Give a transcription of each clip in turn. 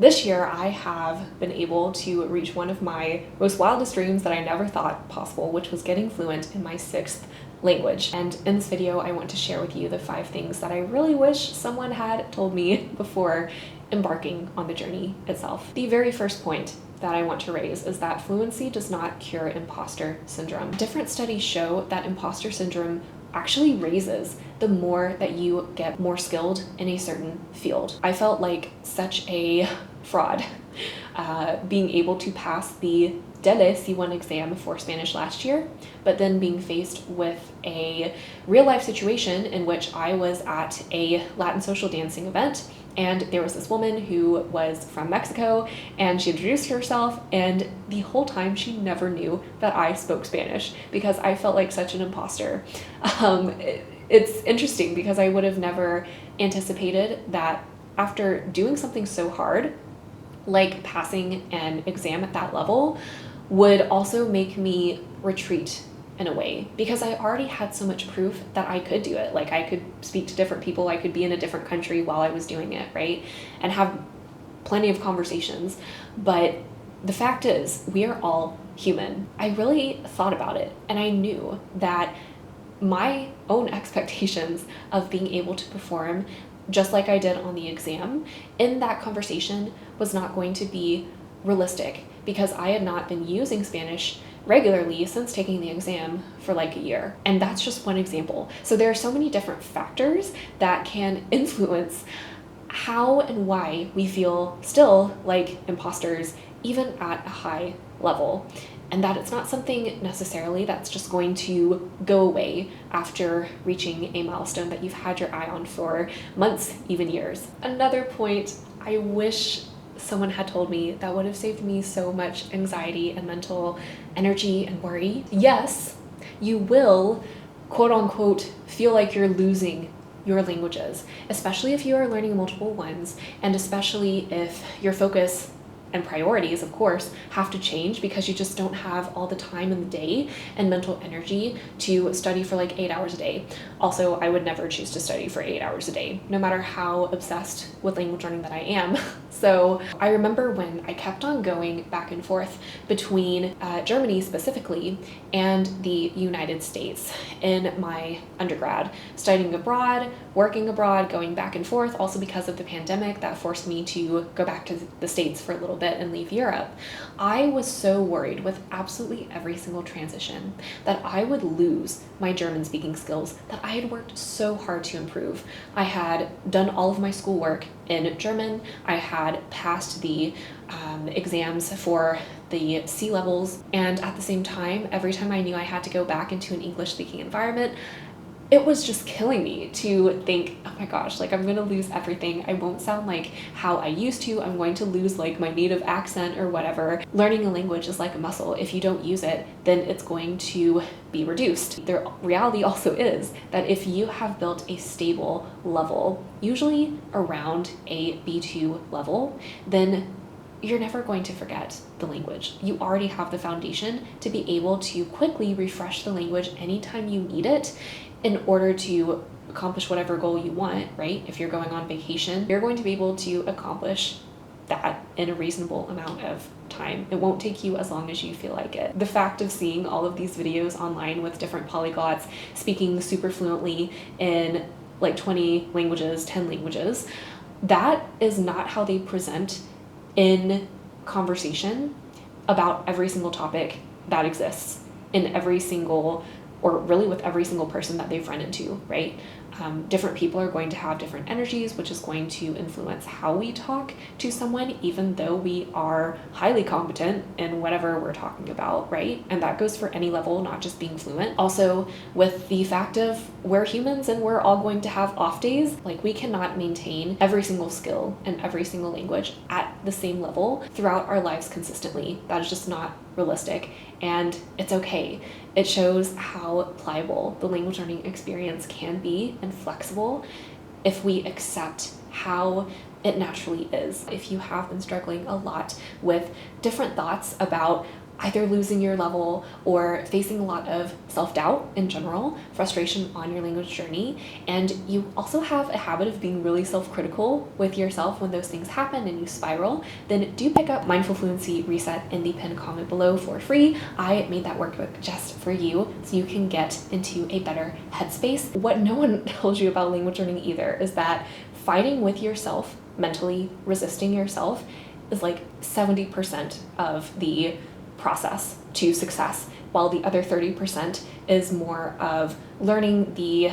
This year, I have been able to reach one of my most wildest dreams that I never thought possible, which was getting fluent in my 6th language. And in this video, I want to share with you the 5 things that I really wish someone had told me before embarking on the journey itself. The very first point that I want to raise is that fluency does not cure imposter syndrome. Different studies show that imposter syndrome actually raises the more that you get more skilled in a certain field. I felt like such a fraud being able to pass the DELE C1 exam for Spanish last year, but then being faced with a real life situation in which I was at a Latin social dancing event, and there was this woman who was from Mexico, and she introduced herself, and the whole time she never knew that I spoke Spanish because I felt like such an imposter. It's interesting because I would have never anticipated that after doing something so hard, like passing an exam at that level, would also make me retreat in a way, because I already had so much proof that I could do it. Like, I could speak to different people, I could be in a different country while I was doing it, right? And have plenty of conversations. But the fact is, we are all human. I really thought about it, and I knew that my own expectations of being able to perform just like I did on the exam in that conversation was not going to be realistic, because I had not been using Spanish regularly since taking the exam for like a year. And that's just one example. So there are so many different factors that can influence how and why we feel still like imposters, even at a high level. And that it's not something necessarily that's just going to go away after reaching a milestone that you've had your eye on for months, even years. Another point I wish someone had told me that would have saved me so much anxiety and mental energy and worry. Yes, you will, quote unquote, feel like you're losing your languages, especially if you are learning multiple ones, and especially if your focus and priorities, of course, have to change because you just don't have all the time in the day and mental energy to study for like 8 hours a day. Also, I would never choose to study for 8 hours a day, no matter how obsessed with language learning that I am. So I remember when I kept on going back and forth between Germany specifically and the United States in my undergrad, studying abroad, working abroad, going back and forth, also because of the pandemic that forced me to go back to the States for a little bit and leave Europe. I was so worried with absolutely every single transition that I would lose my German speaking skills that I had worked so hard to improve. I had done all of my schoolwork in German. I had passed the exams for the C levels, and at the same time, every time I knew I had to go back into an English speaking environment, it was just killing me to think, oh my gosh, like I'm gonna lose everything. I won't sound like how I used to. I'm going to lose like my native accent or whatever. Learning a language is like a muscle. If you don't use it, then it's going to be reduced. The reality also is that if you have built a stable level, usually around a B2 level, then you're never going to forget the language. You already have the foundation to be able to quickly refresh the language anytime you need it in order to accomplish whatever goal you want, right? If you're going on vacation, you're going to be able to accomplish that in a reasonable amount of time. It won't take you as long as you feel like it. The fact of seeing all of these videos online with different polyglots speaking super fluently in like 20 languages, 10 languages, that is not how they present in conversation about every single topic that exists in every single, or really with every single person that they've run into, right? Different people are going to have different energies, which is going to influence how we talk to someone, even though we are highly competent in whatever we're talking about, right? And that goes for any level, not just being fluent. Also, with the fact of we're humans and we're all going to have off days, like we cannot maintain every single skill in every single language at the same level throughout our lives consistently. That is just not realistic, and it's okay. It shows how pliable the language learning experience can be and flexible if we accept how it naturally is. If you have been struggling a lot with different thoughts about either losing your level or facing a lot of self-doubt in general, frustration on your language journey, and you also have a habit of being really self-critical with yourself when those things happen and you spiral, then do pick up Mindful Fluency Reset in the pinned comment below for free. I made that workbook just for you so you can get into a better headspace. What no one tells you about language learning either is that fighting with yourself, mentally resisting yourself, is like 70% of the process to success, while the other 30% is more of learning the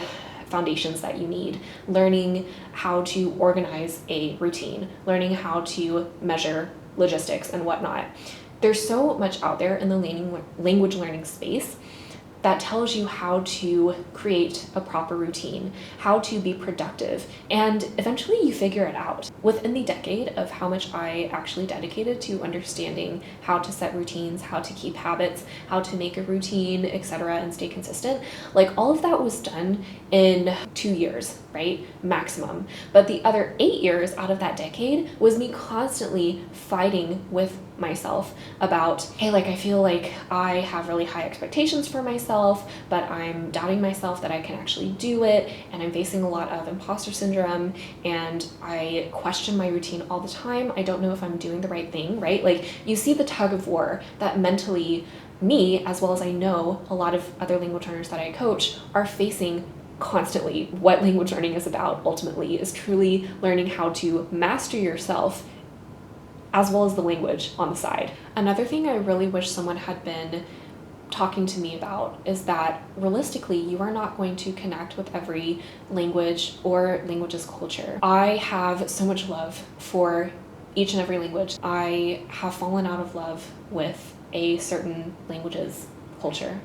foundations that you need, learning how to organize a routine, learning how to measure logistics and whatnot. There's so much out there in the language learning space that tells you how to create a proper routine, how to be productive, and eventually you figure it out. Within the decade of how much I actually dedicated to understanding how to set routines, how to keep habits, how to make a routine, etc., and stay consistent, like all of that was done in 2 years, right? Maximum. But the other 8 years out of that decade was me constantly fighting with myself about, hey, like I feel like I have really high expectations for myself, but I'm doubting myself that I can actually do it, and I'm facing a lot of imposter syndrome, and I question my routine all the time. I don't know if I'm doing the right thing, right? Like you see the tug of war that mentally me, as well as I know a lot of other language learners that I coach, are facing constantly. What language learning is about ultimately is truly learning how to master yourself as well as the language on the side. Another thing I really wish someone had been talking to me about is that realistically, you are not going to connect with every language or language's culture. I have so much love for each and every language. I have fallen out of love with a certain language's culture.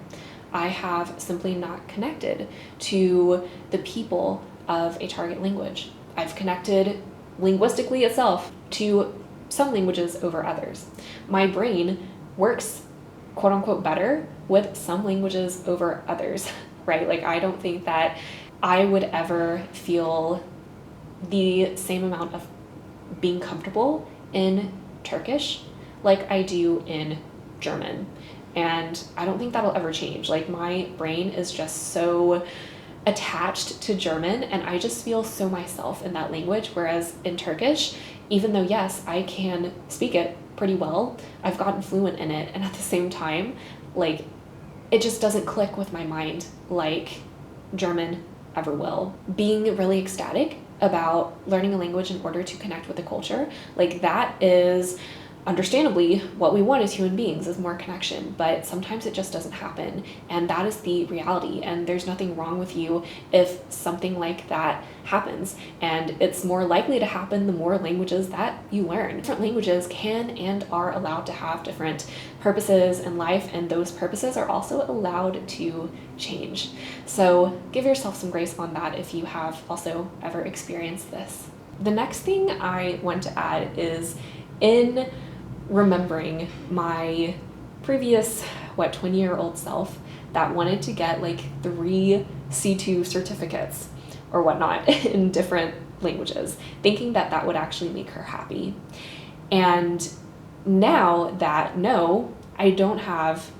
I have simply not connected to the people of a target language. I've connected linguistically itself to some languages over others. My brain works quote unquote better with some languages over others, right? Like I don't think that I would ever feel the same amount of being comfortable in Turkish like I do in German. And I don't think that'll ever change. Like my brain is just so attached to German and I just feel so myself in that language. Whereas in Turkish, even though yes, I can speak it pretty well, I've gotten fluent in it. And at the same time, like it just doesn't click with my mind like German ever will. Being really ecstatic about learning a language in order to connect with the culture, like that is understandably what we want as human beings, is more connection, but sometimes it just doesn't happen, and that is the reality. And there's nothing wrong with you if something like that happens, and it's more likely to happen the more languages that you learn. Different languages can and are allowed to have different purposes in life, and those purposes are also allowed to change. So give yourself some grace on that if you have also ever experienced this. The next thing I want to add is in remembering my previous 20-year-old self that wanted to get like 3 C2 certificates or whatnot in different languages, thinking that that would actually make her happy. And now that no, I don't have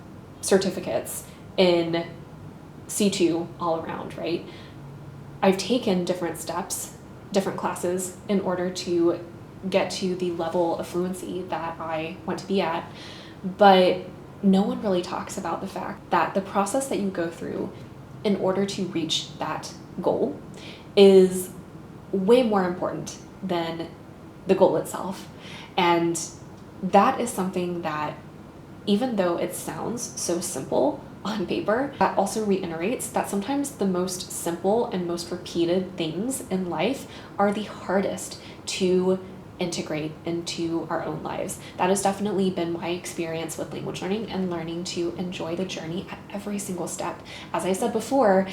certificates in C2 all around, right? I've taken different steps, different classes in order to get to the level of fluency that I want to be at, but no one really talks about the fact that the process that you go through in order to reach that goal is way more important than the goal itself. And that is something that, even though it sounds so simple on paper, that also reiterates that sometimes the most simple and most repeated things in life are the hardest to integrate into our own lives. That has definitely been my experience with language learning and learning to enjoy the journey at every single step. As I said before,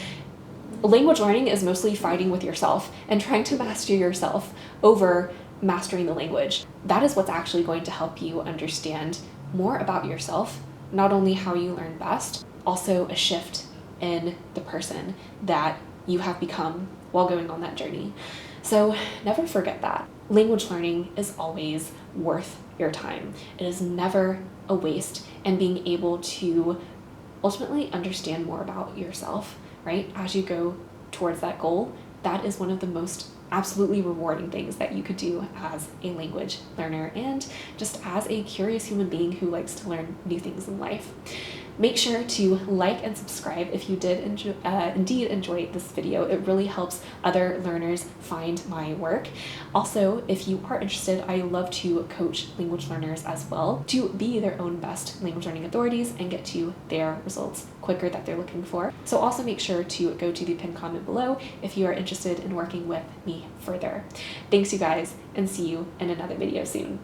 language learning is mostly fighting with yourself and trying to master yourself over mastering the language. That is what's actually going to help you understand more about yourself, not only how you learn best, also a shift in the person that you have become while going on that journey. So never forget that. Language learning is always worth your time. It is never a waste, and being able to ultimately understand more about yourself, right, as you go towards that goal, that is one of the most absolutely rewarding things that you could do as a language learner and just as a curious human being who likes to learn new things in life. Make sure to like and subscribe if you did indeed enjoy this video. It really helps other learners find my work. Also, if you are interested, I love to coach language learners as well to be their own best language learning authorities and get to their results quicker that they're looking for. So also make sure to go to the pinned comment below if you are interested in working with me further. Thanks, you guys, and see you in another video soon.